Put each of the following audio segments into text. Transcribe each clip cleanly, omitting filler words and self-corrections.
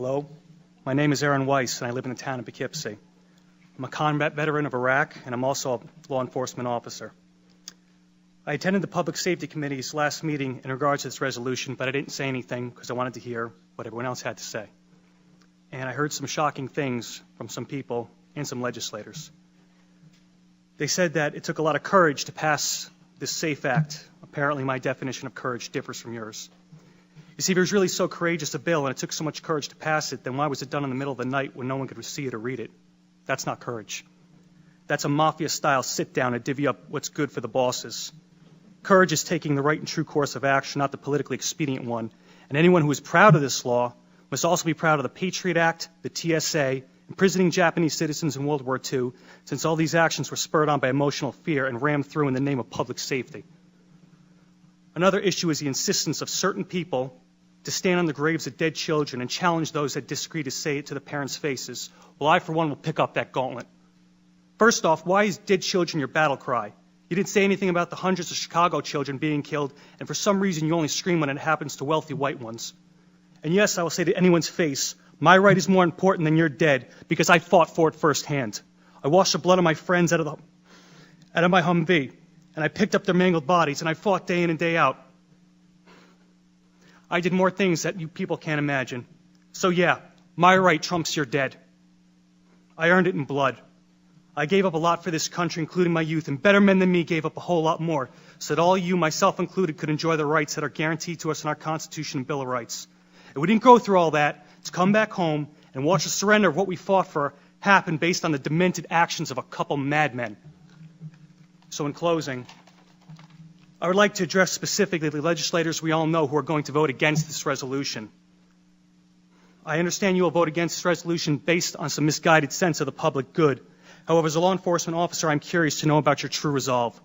Hello, my name is Aaron Weiss, and I live in the town of Poughkeepsie. I'm a combat veteran of Iraq, and I'm also a law enforcement officer. I attended the Public Safety Committee's last meeting in regards to this resolution, but I didn't say anything because I wanted to hear what everyone else had to say. And I heard some shocking things from some people and some legislators. They said that it took a lot of courage to pass this SAFE Act. Apparently, my definition of courage differs from yours. You see, if it was really so courageous a bill and it took so much courage to pass it, then why was it done in the middle of the night when no one could see it or read it? That's not courage. That's a mafia-style sit-down to divvy up what's good for the bosses. Courage is taking the right and true course of action, not the politically expedient one. And anyone who is proud of this law must also be proud of the Patriot Act, the TSA, imprisoning Japanese citizens in World War II, since all these actions were spurred on by emotional fear and rammed through in the name of public safety. Another issue is the insistence of certain people to stand on the graves of dead children and challenge those that disagree to say it to the parents' faces. Well, I, for one, will pick up that gauntlet. First off, why is dead children your battle cry? You didn't say anything about the hundreds of Chicago children being killed, and for some reason you only scream when it happens to wealthy white ones. And yes, I will say to anyone's face, my right is more important than your dead, because I fought for it firsthand. I washed the blood of my friends out of my Humvee, and I picked up their mangled bodies, and I fought day in and day out. I did more things that you people can't imagine. So yeah, my right trumps your dead. I earned it in blood. I gave up a lot for this country, including my youth, and better men than me gave up a whole lot more, so that all you, myself included, could enjoy the rights that are guaranteed to us in our Constitution and Bill of Rights. And we didn't go through all that to come back home and watch the surrender of what we fought for happen based on the demented actions of a couple madmen. So in closing, I would like to address specifically the legislators we all know who are going to vote against this resolution. I understand you will vote against this resolution based on some misguided sense of the public good. However, as a law enforcement officer, I'm curious to know about your true resolve.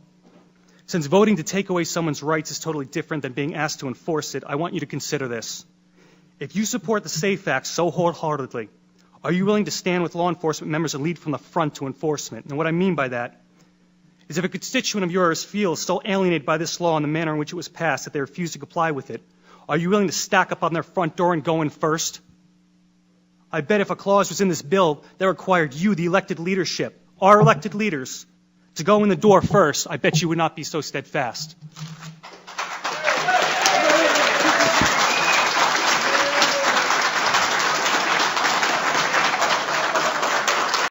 Since voting to take away someone's rights is totally different than being asked to enforce it, I want you to consider this. If you support the SAFE Act so wholeheartedly, are you willing to stand with law enforcement members and lead from the front to enforcement? And what I mean by that is if a constituent of yours feels so alienated by this law and the manner in which it was passed that they refuse to comply with it, are you willing to stack up on their front door and go in first? I bet if a clause was in this bill that required you, the elected leadership, our elected leaders, to go in the door first, I bet you would not be so steadfast.